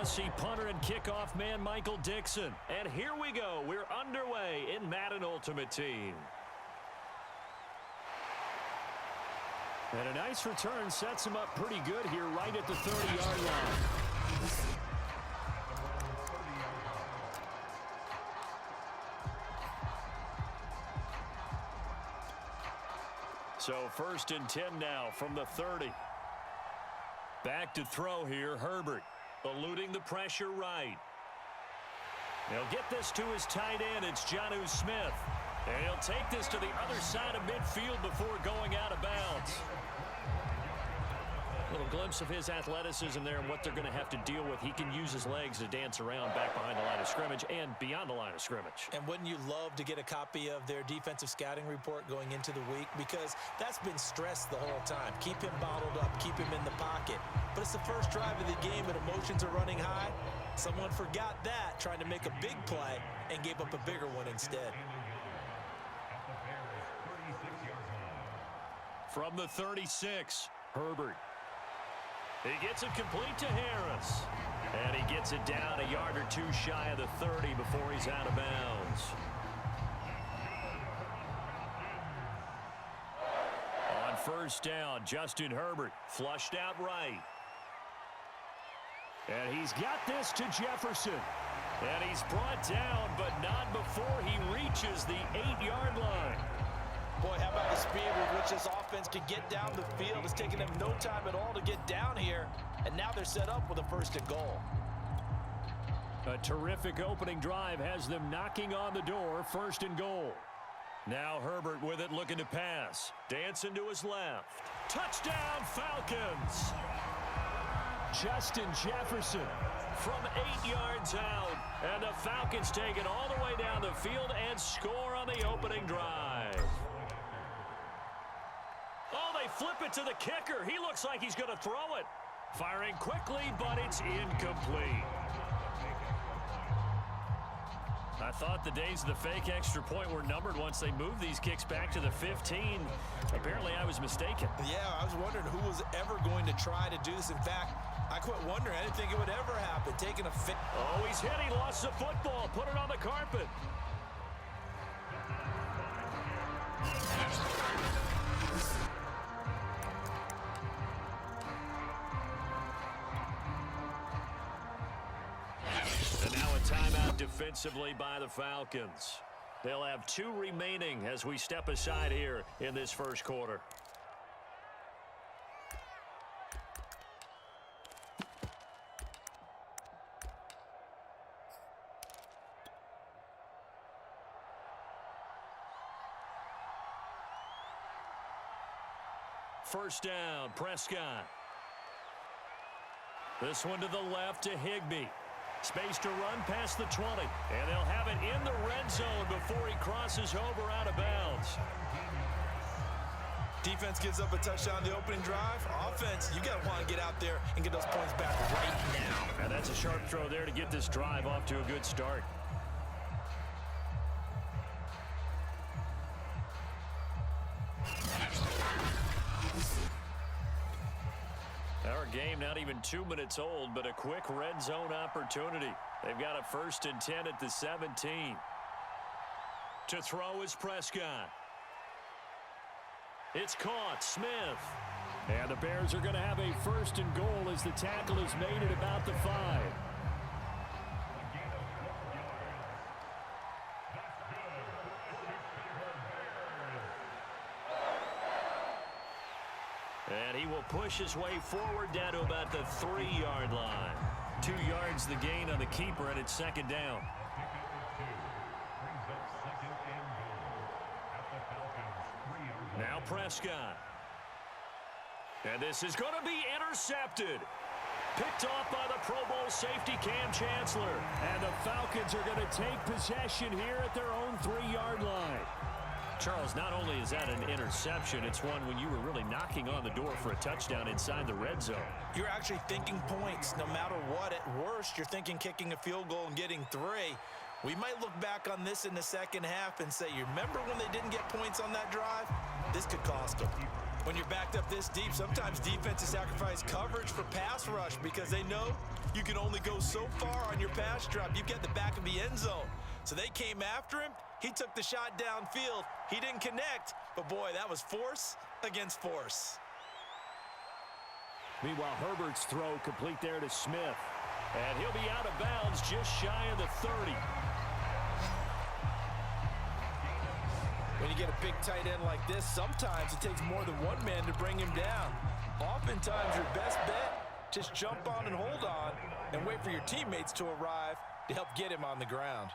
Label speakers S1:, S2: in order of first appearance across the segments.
S1: Aussie punter and kickoff man Michael Dixon. And here we go. We're underway in Madden Ultimate Team. And a nice return sets him up pretty good here right at the 30-yard line. So 1st and 10 now from the 30. Back to throw here, Herbert. Eluding the pressure right. He'll get this to his tight end. It's Jonnu Smith. And he'll take this to the other side of midfield before going out of bounds. A little glimpse of his athleticism there and what they're going to have to deal with. He can use his legs to dance around back behind the line of scrimmage and beyond the line of scrimmage.
S2: And wouldn't you love to get a copy of their defensive scouting report going into the week? Because that's been stressed the whole time. Keep him bottled up. Keep him in the pocket. But it's the first drive of the game and emotions are running high. Someone forgot that, trying to make a big play, and gave up a bigger one instead.
S1: From the 36, Herbert. He gets it complete to Harris. And he gets it down a yard or two shy of the 30 before he's out of bounds. On 1st down, Justin Herbert flushed out right. And he's got this to Jefferson. And he's brought down, but not before he reaches the 8-yard line.
S2: Boy, how about the speed with which this offense can get down the field? It's taken them no time at all to get down here, and now they're set up with a 1st and goal.
S1: A terrific opening drive has them knocking on the door, 1st and goal. Now Herbert with it, looking to pass. Dancing to his left. Touchdown, Falcons! Justin Jefferson from 8 yards out, and the Falcons take it all the way down the field and score on the opening drive. Oh, they flip it to the kicker. He looks like he's going to throw it. Firing quickly, but it's incomplete. I thought the days of the fake extra point were numbered once they moved these kicks back to the 15. Apparently, I was mistaken.
S2: Yeah, I was wondering who was ever going to try to do this. In fact, I quit wondering. I didn't think it would ever happen. Taking a fit.
S1: Oh, he's hit. He lost the football. Put it on the carpet. And now a timeout defensively by the Falcons. They'll have 2 remaining as we step aside here in this 1st quarter. First down, Prescott. This one to the left to Higbee. Space to run past the 20. And they'll have it in the red zone before he crosses over out of bounds.
S2: Defense gives up a touchdown the opening drive. Offense, you got to want to get out there and get those points back right now.
S1: And that's a sharp throw there to get this drive off to a good start. Our game not even 2 minutes old, but a quick red zone opportunity. They've got a 1st and 10 at the 17. To throw is Prescott. It's caught, Smith. And the Bears are going to have a 1st and goal as the tackle is made at about the 5. And he will push his way forward down to about the 3-yard line. 2 yards the gain on the keeper, and it's 2nd down. Now Prescott. And this is going to be intercepted. Picked off by the Pro Bowl safety Cam Chancellor. And the Falcons are going to take possession here at their own 3-yard line. Charles, not only is that an interception, it's one when you were really knocking on the door for a touchdown inside the red zone.
S2: You're actually thinking points no matter what. At worst, you're thinking kicking a field goal and getting 3. We might look back on this in the second half and say, you remember when they didn't get points on that drive? This could cost them. When you're backed up this deep, sometimes defenses sacrifice coverage for pass rush because they know you can only go so far on your pass drop. You get the back of the end zone. So they came after him. He took the shot downfield. He didn't connect, but boy, that was force against force.
S1: Meanwhile, Herbert's throw complete there to Smith. And he'll be out of bounds just shy of the 30.
S2: When you get a big tight end like this, sometimes it takes more than one man to bring him down. Oftentimes, your best bet, just jump on and hold on and wait for your teammates to arrive to help get him on the ground.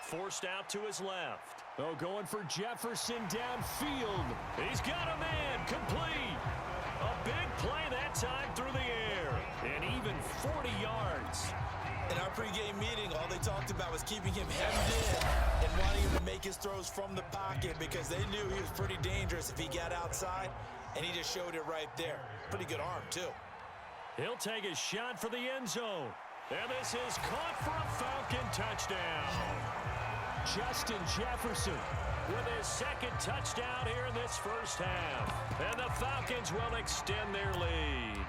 S1: Forced out to his left. Oh, going for Jefferson downfield. He's got a man complete. A big play that time through the air. And even 40 yards.
S2: In our pregame meeting, all they talked about was keeping him hemmed in and wanting him to make his throws from the pocket because they knew he was pretty dangerous if he got outside, and he just showed it right there. Pretty good arm, too.
S1: He'll take a shot for the end zone. And this is caught for a Falcon touchdown. Justin Jefferson with his second touchdown here in this first half. And the Falcons will extend their lead.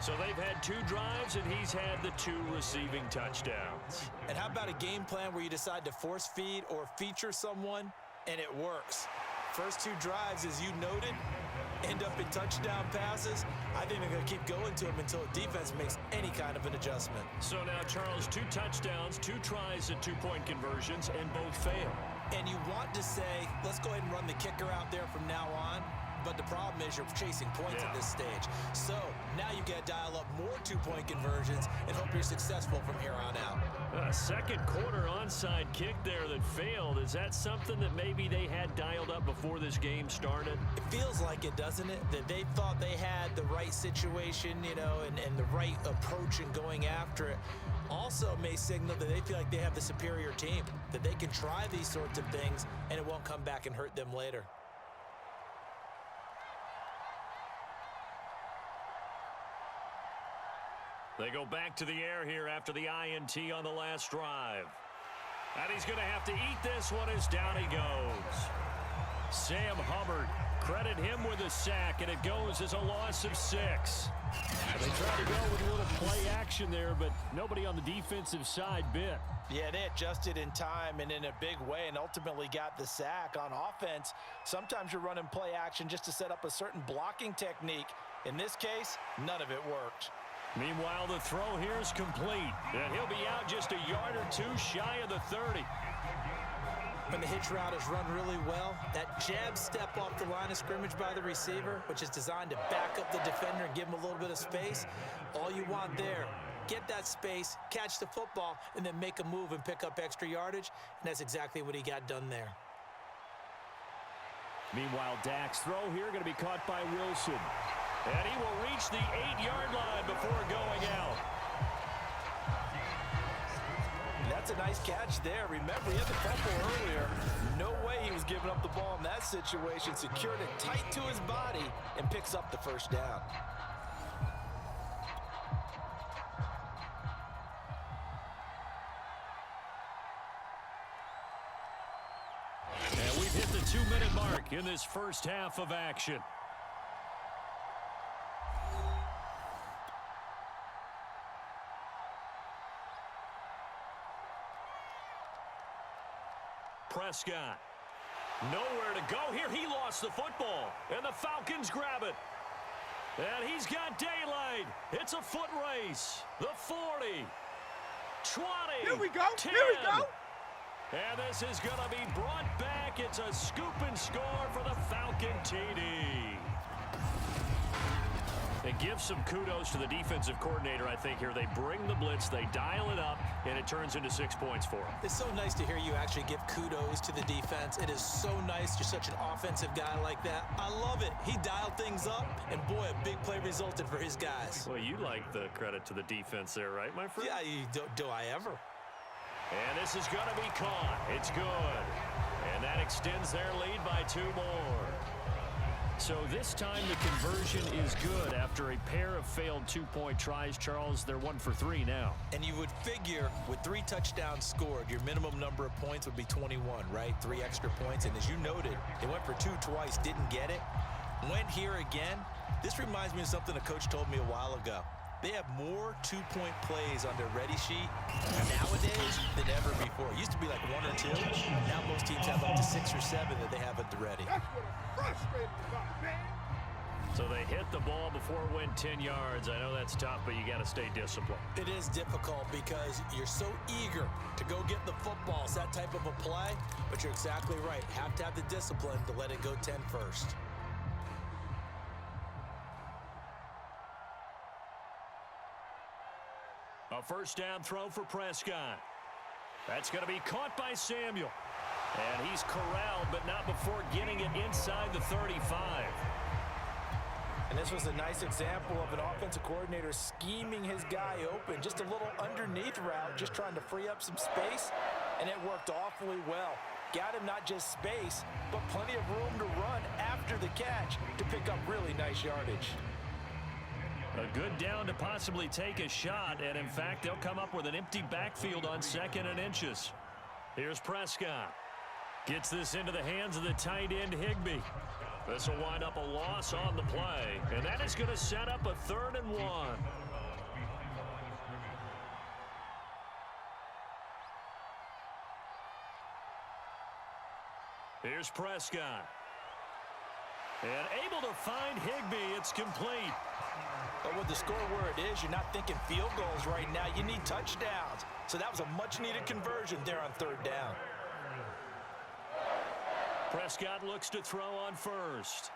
S1: So they've had 2 drives, and he's had the 2 receiving touchdowns.
S2: And how about a game plan where you decide to force feed or feature someone, and it works? First 2 drives, as you noted, end up in touchdown passes. I think they're going to keep going to them until the defense makes any kind of an adjustment.
S1: So now, Charles, 2 touchdowns, 2 tries at 2-point conversions, and both fail.
S2: And you want to say, let's go ahead and run the kicker out there from now on. But the problem is you're chasing points at this stage. So now you got to dial up more 2-point conversions and hope you're successful from here on out.
S1: A second quarter onside kick there that failed. Is that something that maybe they had dialed up before this game started?
S2: It feels like it, doesn't it? That they thought they had the right situation, you know, and the right approach in going after it. Also may signal that they feel like they have the superior team, that they can try these sorts of things and it won't come back and hurt them later.
S1: They go back to the air here after the INT on the last drive. And he's going to have to eat this one as down he goes. Sam Hubbard, credit him with a sack, and it goes as a loss of 6. They tried to go with a little play action there, but nobody on the defensive side bit.
S2: Yeah, they adjusted in time and in a big way and ultimately got the sack. On offense, sometimes you're running play action just to set up a certain blocking technique. In this case, none of it worked.
S1: Meanwhile, the throw here is complete, and he'll be out just a yard or 2 shy of the 30.
S2: When the hitch route is run really well, that jab step off the line of scrimmage by the receiver, which is designed to back up the defender and give him a little bit of space, all you want there, get that space, catch the football, and then make a move and pick up extra yardage, and that's exactly what he got done there.
S1: Meanwhile, Dak's throw here going to be caught by Wilson. And he will reach the 8-yard line before going out.
S2: That's a nice catch there. Remember, he had the fumble earlier. No way he was giving up the ball in that situation. Secured it tight to his body and picks up the first down.
S1: And we've hit the 2-minute mark in this first half of action. Prescott. Nowhere to go here. He lost the football. And the Falcons grab it. And he's got daylight. It's a foot race. The 40. 20.
S3: Here we go.
S1: 10.
S3: Here we go.
S1: And this is going to be brought back. It's a scoop and score for the Falcon TD. It gives some kudos to the defensive coordinator, I think, here. They bring the blitz, they dial it up, and it turns into 6 points for them.
S2: It's so nice to hear you actually give kudos to the defense. It is so nice. You're such an offensive guy like that. I love it. He dialed things up, and boy, a big play resulted for his guys.
S1: Well, you like the credit to the defense there, right, my friend?
S2: Yeah, do I ever?
S1: And this is going to be caught. It's good. And that extends their lead by 2 more. So this time the conversion is good after a pair of failed two-point tries. Charles, they're 1 for 3 now.
S2: And you would figure with 3 touchdowns scored, your minimum number of points would be 21, right? 3 extra points. And as you noted, they went for 2 twice, didn't get it. Went here again. This reminds me of something a coach told me a while ago. They have more two-point plays on their ready sheet nowadays than ever before. It used to be like 1 or 2. Now most teams have up to 6 or 7 that they have at the ready.
S3: That's what I'm frustrated about, man.
S1: So they hit the ball before it went 10 yards. I know that's tough, but you got to stay disciplined.
S2: It is difficult because you're so eager to go get the football. It's that type of a play, but you're exactly right. Have to have the discipline to let it go 10 first.
S1: A first down throw for Prescott. That's going to be caught by Samuel. And he's corralled, but not before getting it inside the 35.
S2: And this was a nice example of an offensive coordinator scheming his guy open. Just a little underneath route, just trying to free up some space, and it worked awfully well. Got him not just space, but plenty of room to run after the catch to pick up really nice yardage.
S1: A good down to possibly take a shot, and in fact, they'll come up with an empty backfield on 2nd and inches. Here's Prescott. Gets this into the hands of the tight end, Higbee. This will wind up a loss on the play, and that is going to set up a 3rd and 1. Here's Prescott. And able to find Higbee. It's complete.
S2: But with the score where it is, you're not thinking field goals right now. You need touchdowns. So that was a much-needed conversion there on 3rd down.
S1: Prescott looks to throw on first.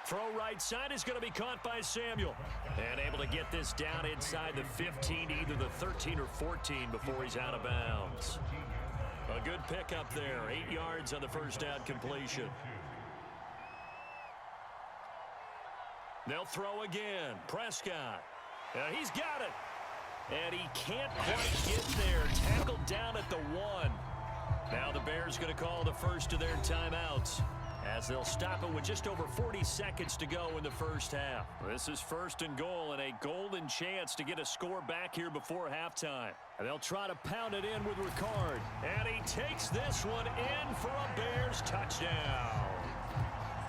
S1: Throw right side is going to be caught by Samuel. And able to get this down inside the 15, either the 13 or 14 before he's out of bounds. A good pickup there. 8 yards on the first down completion. They'll throw again. Prescott. He's got it. And he can't quite get there. Tackled down at the 1. Now the Bears going to call the first of their timeouts as they'll stop it with just over 40 seconds to go in the first half. This is 1st and goal and a golden chance to get a score back here before halftime. And they'll try to pound it in with Ricard. And he takes this one in for a Bears touchdown.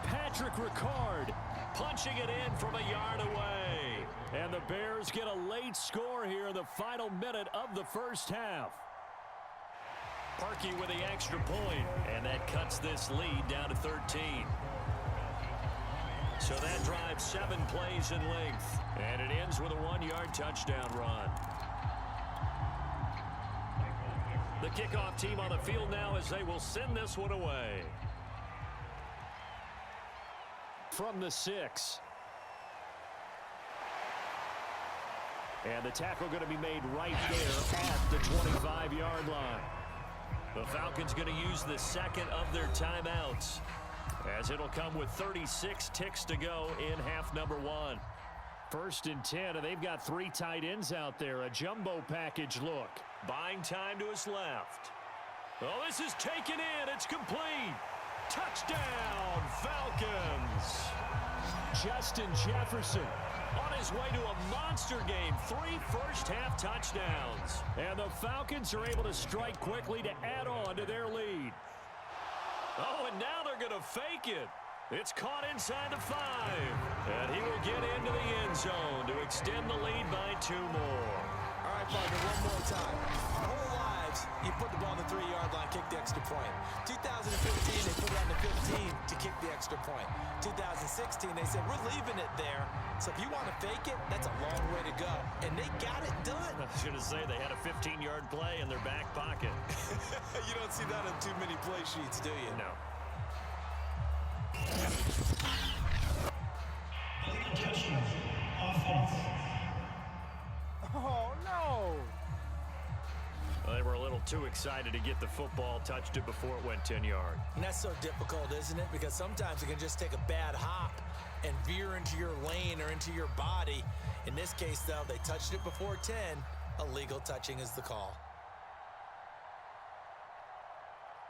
S1: Patrick Ricard punching it in from a yard away. And the Bears get a late score here in the final minute of the first half. Parkey with the extra point, and that cuts this lead down to 13. So that drives 7 plays in length, and it ends with a 1-yard touchdown run. The kickoff team on the field now as they will send this one away. From the 6. And the tackle going to be made right there at the 25-yard line. The Falcons going to use the 2nd of their timeouts as it'll come with 36 ticks to go in half number 1. 1st and 10, and they've got 3 tight ends out there. A jumbo package look. Buying time to his left. Oh, this is taken in. It's complete. Touchdown, Falcons. Justin Jefferson on his way to a monster game. 3 first-half touchdowns. And the Falcons are able to strike quickly to add on to their lead. Oh, and now they're going to fake it. It's caught inside the 5. And he will get into the end zone to extend the lead by 2 more.
S2: All right, partner, one more time. Our whole lives, you put the ball on the 3-yard line, kick the extra point. 2015, they put it on the 15 to kick the extra point. 2016, they said, we're leaving it there. So if you want to fake it, that's a long way to go. And they got it done.
S1: I was going to say they had a 15-yard play in their back pocket.
S2: You don't see that on too many play sheets, do you?
S1: No.
S3: Oh, no.
S1: Well, they were a little too excited to get the football, touched it before it went 10 yards.
S2: And that's so difficult, isn't it? Because sometimes it can just take a bad hop and veer into your lane or into your body. In this case, though, they touched it before 10. Illegal touching is the call.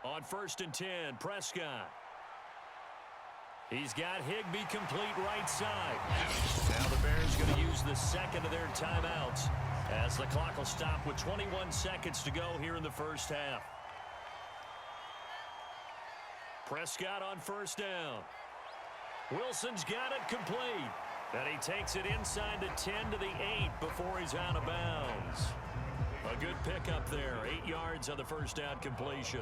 S1: On 1st and 10, Prescott. He's got Higbee complete right side. Now the Bears going to use the second of their timeouts as the clock will stop with 21 seconds to go here in the first half. Prescott on first down. Wilson's got it complete. And he takes it inside the 10 to the 8 before he's out of bounds. A good pickup there. 8 yards on the first down completion.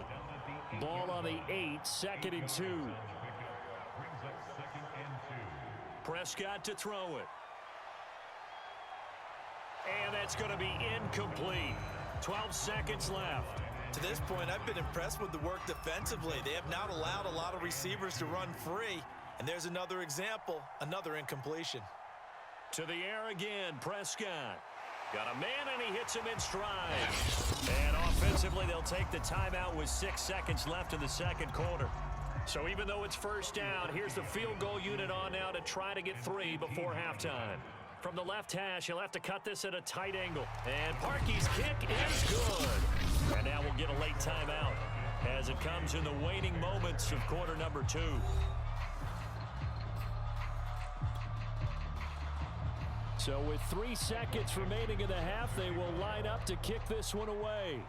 S1: Ball on the 8, 2nd and 2. Prescott to throw it. And that's going to be incomplete. 12 seconds left.
S2: To this point, I've been impressed with the work defensively. They have not allowed a lot of receivers to run free. And there's another example, another incompletion.
S1: To the air again, Prescott. Got a man, and he hits him in stride. And offensively, they'll take the timeout with 6 seconds left in the second quarter. So even though it's first down, here's the field goal unit on now to try to get 3 before halftime. From the left hash, he'll have to cut this at a tight angle. And Parkey's kick is good. And now we'll get a late timeout as it comes in the waning moments of quarter number 2. So with 3 seconds remaining in the half, they will line up to kick this one away.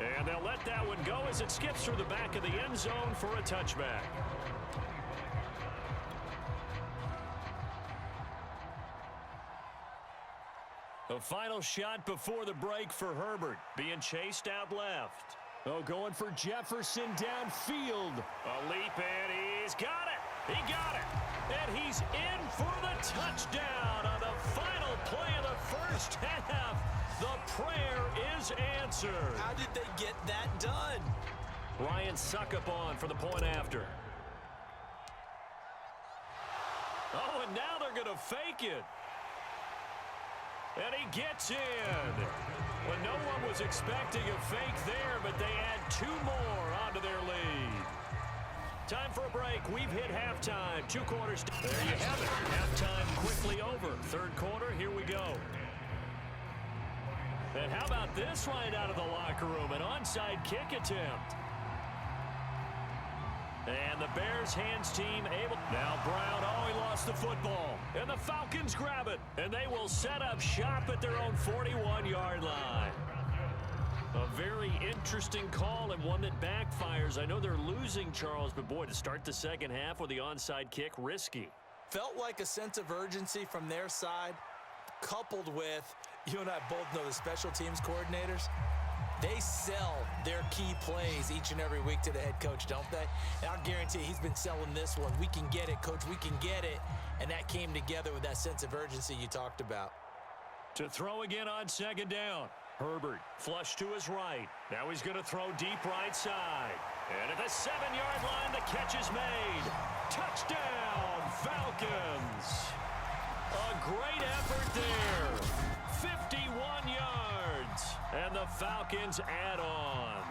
S1: And they'll let that one go as it skips through the back of the end zone for a touchback. A final shot before the break for Herbert, being chased out left. Oh, going for Jefferson downfield. A leap, and he's got it. He got it. And he's in for the touchdown on the final play of the first half. The prayer is answered.
S2: How did they get that done?
S1: Ryan Succop on for the point after. Oh, and now they're going to fake it. And he gets in. Well, no one was expecting a fake there, but they add 2 more onto their lead. Time for a break. We've hit halftime. 2 quarters. There you have it. Halftime quickly over. Third quarter, here we go. And how about this right out of the locker room? An onside kick attempt. And the Bears hands team able. Now Brown, oh, he lost the football. And the Falcons grab it. And they will set up shop at their own 41-yard line. A very interesting call and one that backfires. I know they're losing, Charles, but boy, to start the second half with the onside kick, risky.
S2: Felt like a sense of urgency from their side, coupled with, you and I both know the special teams coordinators. They sell their key plays each and every week to the head coach, don't they? And I'll guarantee he's been selling this one. We can get it, coach, we can get it. And that came together with that sense of urgency you talked about.
S1: To throw again on second down. Herbert flush to his right. Now he's going to throw deep right side. And at the 7-yard line, the catch is made. Touchdown, Falcons. A great effort there. 51 yards. And the Falcons add on.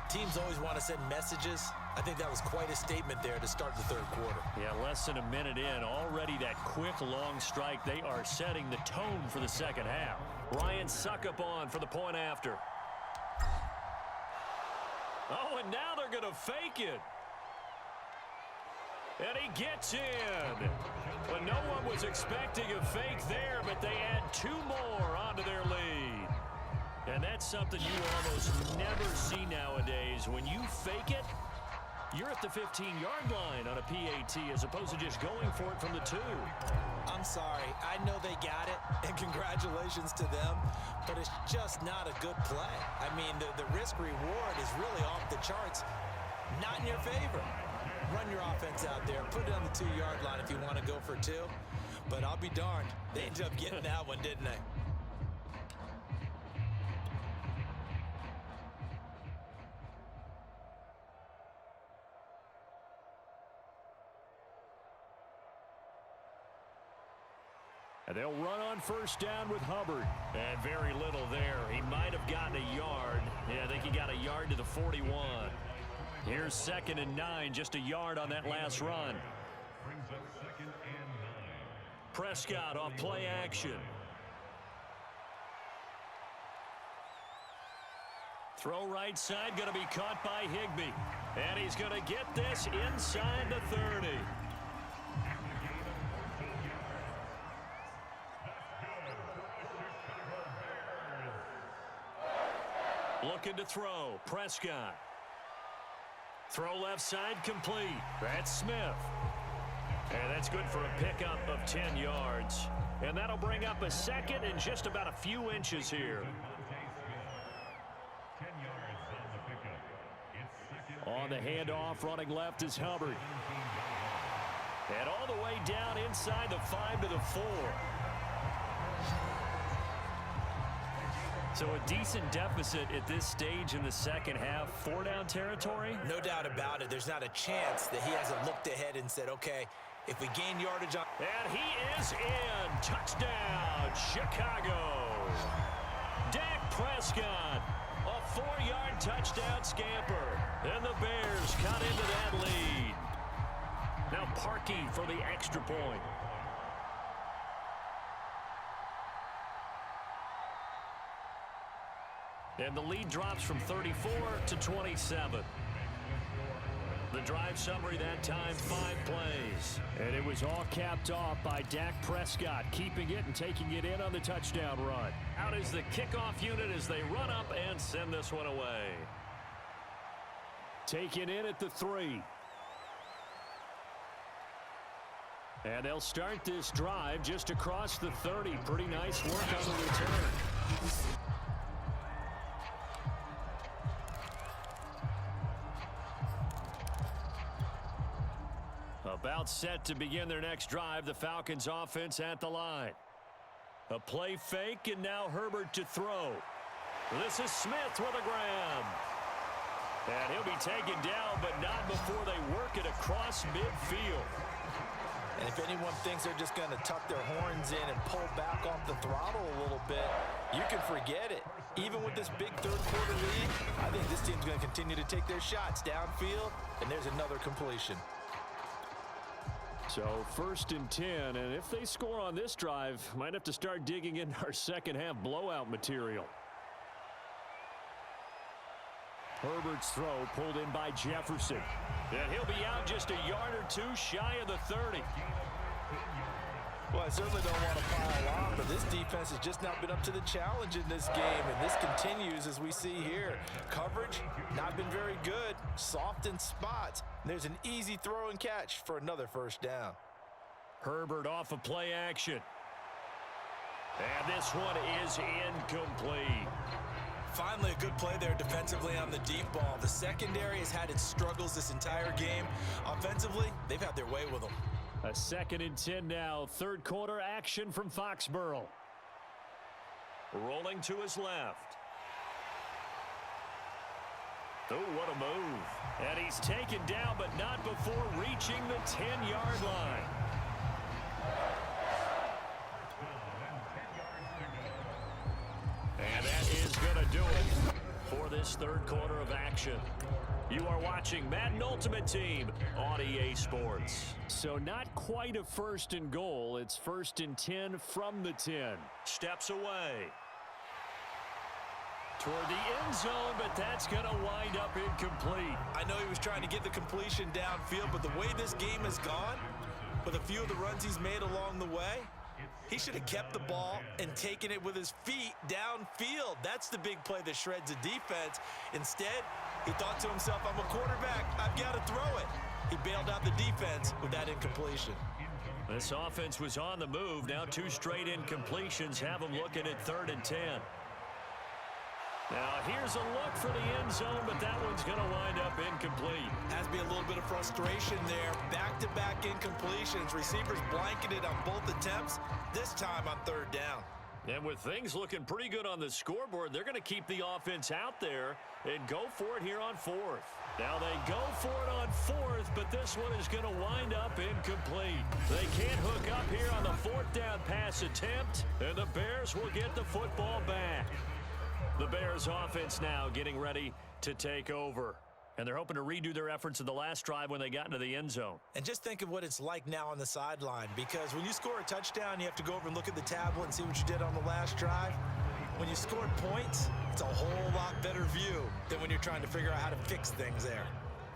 S2: Teams always want to send messages. I think that was quite a statement there to start the third quarter.
S1: Yeah, less than a minute in. Already that quick, long strike. They are setting the tone for the second half. Ryan Succop on for the point after. Oh, and now they're going to fake it. And he gets in. Well, no one was expecting a fake there, but they add 2 more onto their lead. And that's something you almost never see nowadays. When you fake it, you're at the 15-yard line on a PAT as opposed to just going for it from the 2.
S2: I'm sorry. I know they got it, and congratulations to them, but it's just not a good play. I mean, the risk-reward is really off the charts. Not in your favor. Run your offense out there. Put it on the 2-yard line if you want to go for 2. But I'll be darned. They ended up getting that one, didn't they?
S1: And they'll run on first down with Hubbard. And very little there. He might have gotten a yard. Yeah, I think he got a yard to the 41. Here's 2nd and 9, just a yard on that last run. Prescott off play action. Throw right side, going to be caught by Higbee. And he's going to get this inside the 30. Looking to throw. Prescott. Throw left side complete. That's Smith. And that's good for a pickup of 10 yards. And that'll bring up a second and just about a few inches here. On the handoff, running left is Hubbard. And all the way down inside the 5 to the 4. So a decent deficit at this stage in the second half. 4-down territory?
S2: No doubt about it. There's not a chance that he hasn't looked ahead and said, okay, if we gain yardage on...
S1: And he is in. Touchdown, Chicago. Dak Prescott, a 4-yard touchdown scamper. And the Bears cut into that lead. Now Parkey for the extra point. And the lead drops from 34 to 27. The drive summary that time, 5 plays. And it was all capped off by Dak Prescott, keeping it and taking it in on the touchdown run. Out is the kickoff unit as they run up and send this one away. Taken in at the 3. And they'll start this drive just across the 30. Pretty nice work on the return. About set to begin their next drive, the Falcons offense at the line. A play fake, and now Herbert to throw. This is Smith with a grab. And he'll be taken down, but not before they work it across midfield.
S2: And if anyone thinks they're just going to tuck their horns in and pull back off the throttle a little bit, you can forget it. Even with this big third-quarter lead, I think this team's going to continue to take their shots downfield, and there's another completion.
S1: So 1st and 10, and if they score on this drive, might have to start digging in our second half blowout material. Herbert's throw pulled in by Jefferson. And he'll be out just a yard or 2 shy of the 30.
S2: Well, I certainly don't want to pile on, but this defense has just not been up to the challenge in this game, and this continues as we see here. Coverage, not been very good, soft in spots. There's an easy throw and catch for another 1st down.
S1: Herbert off of play action. And this one is incomplete.
S2: Finally, a good play there defensively on the deep ball. The secondary has had its struggles this entire game. Offensively, they've had their way with them.
S1: A 2nd and 10 now. 3rd quarter action from Foxborough. Rolling to his left. Oh, what a move. And he's taken down, but not before reaching the 10-yard line. And that is going to do it for this 3rd quarter of action. You are watching Madden Ultimate Team on EA Sports. So not quite a 1st and goal. It's 1st and 10 from the 10. Steps away. Toward the end zone, but that's going to wind up incomplete.
S2: I know he was trying to get the completion downfield, but the way this game has gone, with a few of the runs he's made along the way, he should have kept the ball and taken it with his feet downfield. That's the big play that shreds the defense. Instead, he thought to himself, I'm a quarterback, I've got to throw it. He bailed out the defense with that incompletion.
S1: This offense was on the move. Now 2 straight incompletions have them looking at 3rd and 10. Now here's a look for the end zone, but that one's going to wind up incomplete.
S2: Has to be a little bit of frustration there. Back-to-back incompletions. Receivers blanketed on both attempts, this time on 3rd down.
S1: And with things looking pretty good on the scoreboard, they're going to keep the offense out there and go for it here on 4th. Now they go for it on 4th, but this one is going to wind up incomplete. They can't hook up here on the 4th down pass attempt, and the Bears will get the football back. The Bears offense now getting ready to take over. And they're hoping to redo their efforts in the last drive when they got into the end zone.
S2: And just think of what it's like now on the sideline, because when you score a touchdown, you have to go over and look at the tablet and see what you did on the last drive. when you scored points, it's a whole lot better view than when you're trying to figure out how to fix things there.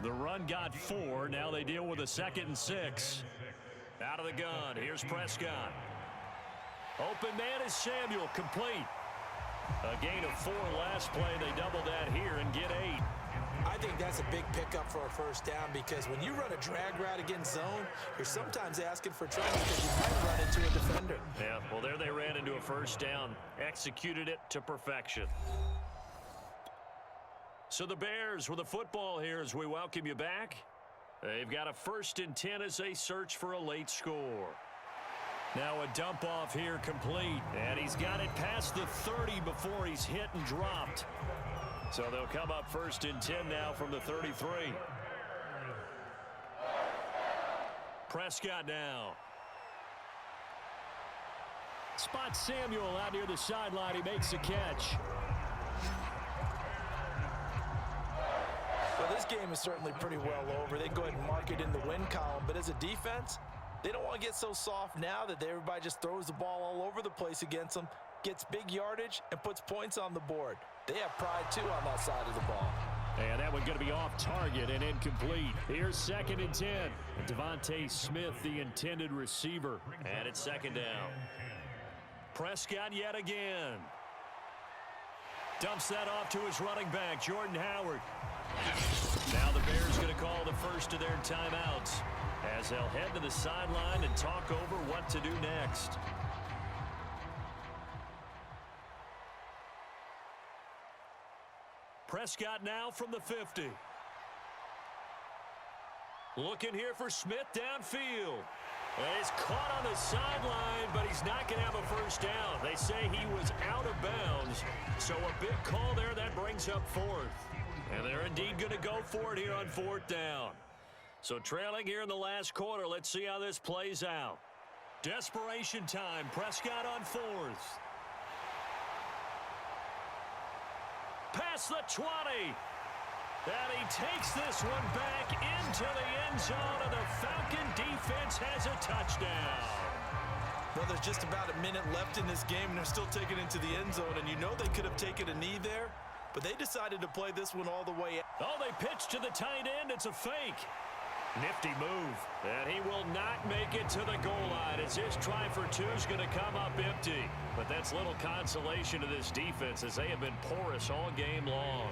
S1: The run got 4. Now they deal with a 2nd and 6. Out of the gun. Here's Prescott. Open man is Samuel. Complete. A gain of 4 last play. They double that here and get 8.
S2: I think that's a big pickup for a first down because when you run a drag route against zone, you're sometimes asking for trouble because you might run into a defender.
S1: Yeah, well, there they ran into a first down. Executed it to perfection. So the Bears with the football here as we welcome you back. They've got a 1st and 10 as they search for a late score. Now a dump off here complete. And he's got it past the 30 before he's hit and dropped. So they'll come up 1st and 10 now from the 33. Prescott now. Spot Samuel out near the sideline. He makes the catch.
S2: Well, this game is certainly pretty well over. They go ahead and mark it in the win column. But as a defense, they don't want to get so soft now that everybody just throws the ball all over the place against them, gets big yardage, and puts points on the board. They have pride, too, on that side of the ball.
S1: And that one going to be off target and incomplete. Here's 2nd and 10. Devontae Smith, the intended receiver. And it's 2nd down. Prescott yet again. Dumps that off to his running back, Jordan Howard. Now the Bears going to call the first of their timeouts as they'll head to the sideline and talk over what to do next. Prescott now from the 50. Looking here for Smith downfield. He's caught on the sideline, but he's not going to have a first down. They say he was out of bounds, so a big call there that brings up 4th. And they're indeed going to go for it here on 4th down. So trailing here in the last quarter, let's see how this plays out. Desperation time, Prescott on 4th. Past the 20. And he takes this one back into the end zone, and the Falcon defense has a touchdown.
S2: Well, there's just about a minute left in this game, and they're still taking it into the end zone. And you know they could have taken a knee there, but they decided to play this one all the way.
S1: Oh, they pitched to the tight end. It's a fake. Nifty move. And he will not make it to the goal line as his try for 2 is going to come up empty. But that's little consolation to this defense as they have been porous all game long.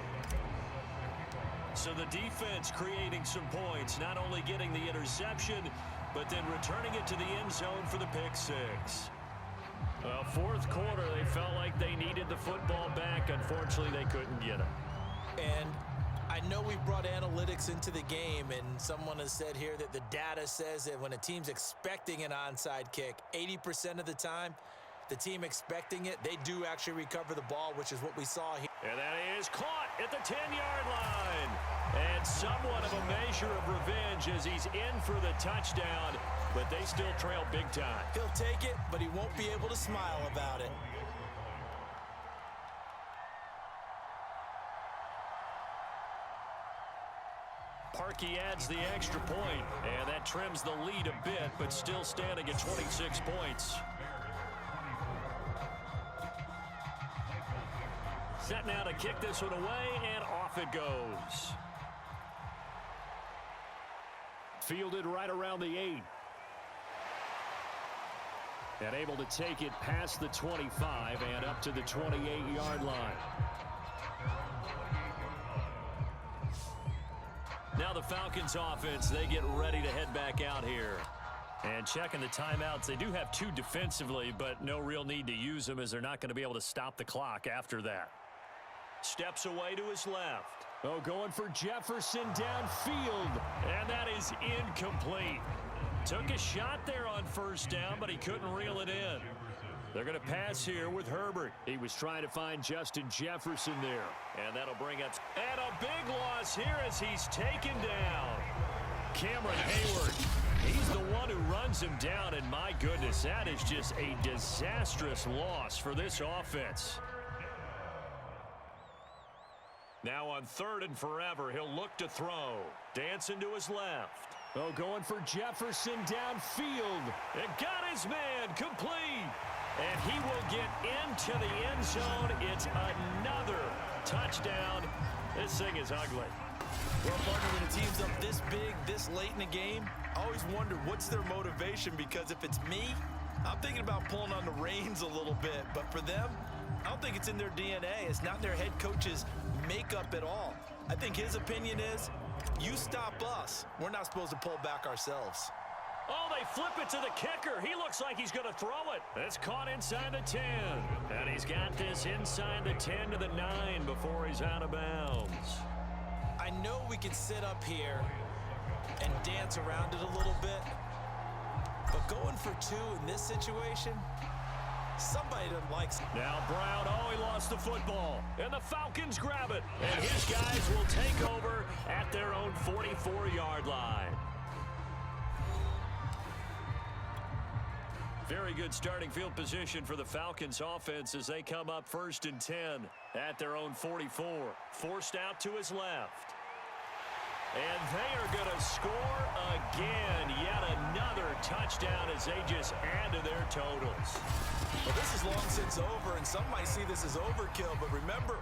S1: So the defense creating some points, not only getting the interception, but then returning it to the end zone for the pick 6. Well, 4th quarter, they felt like they needed the football back. Unfortunately, they couldn't get it.
S2: And I know we brought analytics into the game, and someone has said here that the data says that when a team's expecting an onside kick, 80% of the time, the team expecting it, they do actually recover the ball, which is what we saw here.
S1: And that is caught at the 10-yard line. And somewhat of a measure of revenge as he's in for the touchdown, but they still trail big time.
S2: He'll take it, but he won't be able to smile about it.
S1: Parkey adds the extra point, and that trims the lead a bit, but still standing at 26 points. Set now to kick this one away, and off it goes. Fielded right around the 8. And able to take it past the 25 and up to the 28-yard line. Now the Falcons offense, they get ready to head back out here. And checking the timeouts, they do have 2 defensively, but no real need to use them as they're not going to be able to stop the clock after that. Steps away to his left. Oh, going for Jefferson downfield. And that is incomplete. Took a shot there on first down, but he couldn't reel it in. They're going to pass here with Herbert. He was trying to find Justin Jefferson there. And that'll bring up... And a big loss here as he's taken down. Cameron Hayward. He's the one who runs him down, and my goodness, that is just a disastrous loss for this offense. Now on 3rd and forever, he'll look to throw. Dancing to his left. Oh, going for Jefferson downfield. It got his man complete. And he will get into the end zone. It's another touchdown. This thing is ugly.
S2: Well, partner, when a team's up this big, this late in the game, I always wonder what's their motivation, because if it's me, I'm thinking about pulling on the reins a little bit. But for them, I don't think it's in their DNA. It's not their head coach's makeup at all. I think his opinion is, you stop us, we're not supposed to pull back ourselves.
S1: Oh, they flip it to the kicker. He looks like he's going to throw it. It's caught inside the 10. And he's got this inside the 10 to the 9 before he's out of bounds.
S2: I know we can sit up here and dance around it a little bit, but going for 2 in this situation, somebody doesn't like it.
S1: Now Brown, oh, he lost the football. And the Falcons grab it. And his guys will take over at their own 44-yard line. Very good starting field position for the Falcons offense as they come up 1st and 10 at their own 44. Forced out to his left. And they are going to score again. Yet another touchdown as they just add to their totals.
S2: Well, this is long since over, and some might see this as overkill, but remember,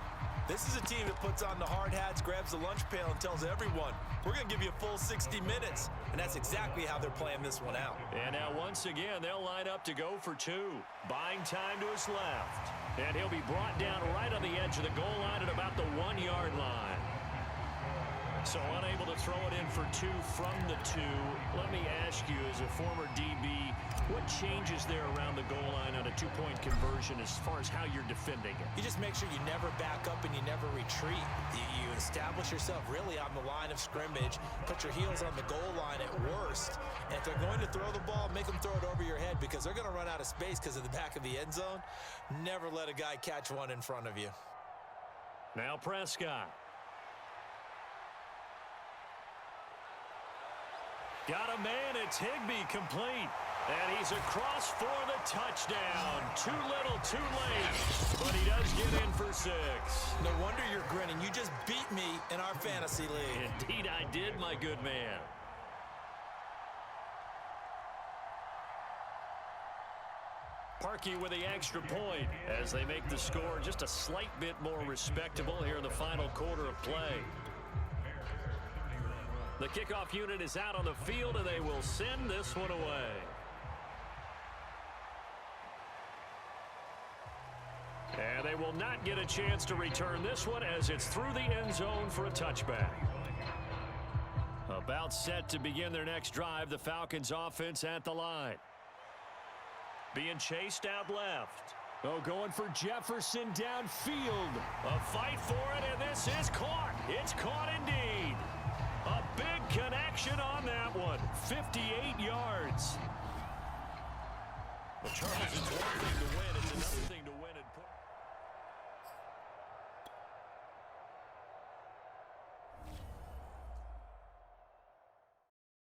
S2: this is a team that puts on the hard hats, grabs the lunch pail, and tells everyone, we're going to give you a full 60 minutes. And that's exactly how they're playing this one out.
S1: And now once again, they'll line up to go for 2. Buying time to his left. And he'll be brought down right on the edge of the goal line at about the 1-yard line. So unable to throw it in for 2 from the 2. Let me ask you, as a former DB, what changes there around the goal line on a 2-point conversion as far as how you're defending it?
S2: You just make sure you never back up and you never retreat. You establish yourself really on the line of scrimmage, put your heels on the goal line at worst, and if they're going to throw the ball, make them throw it over your head, because they're going to run out of space because of the back of the end zone. Never let a guy catch one in front of you.
S1: Now Prescott. Got a man, it's Higbee, complete. And he's across for the touchdown. Too little, too late. But he does get in for 6.
S2: No wonder you're grinning. You just beat me in our fantasy league.
S1: Indeed I did, my good man. Parkey with the extra point as they make the score just a slight bit more respectable here in the final quarter of play. The kickoff unit is out on the field, and they will send this one away. And they will not get a chance to return this one as it's through the end zone for a touchback. About set to begin their next drive, the Falcons offense at the line. Being chased out left. Oh, going for Jefferson downfield. A fight for it, and this is caught. It's caught indeed. A big connection on that one. 58 yards. The Chargers, it's one thing to win. It's another thing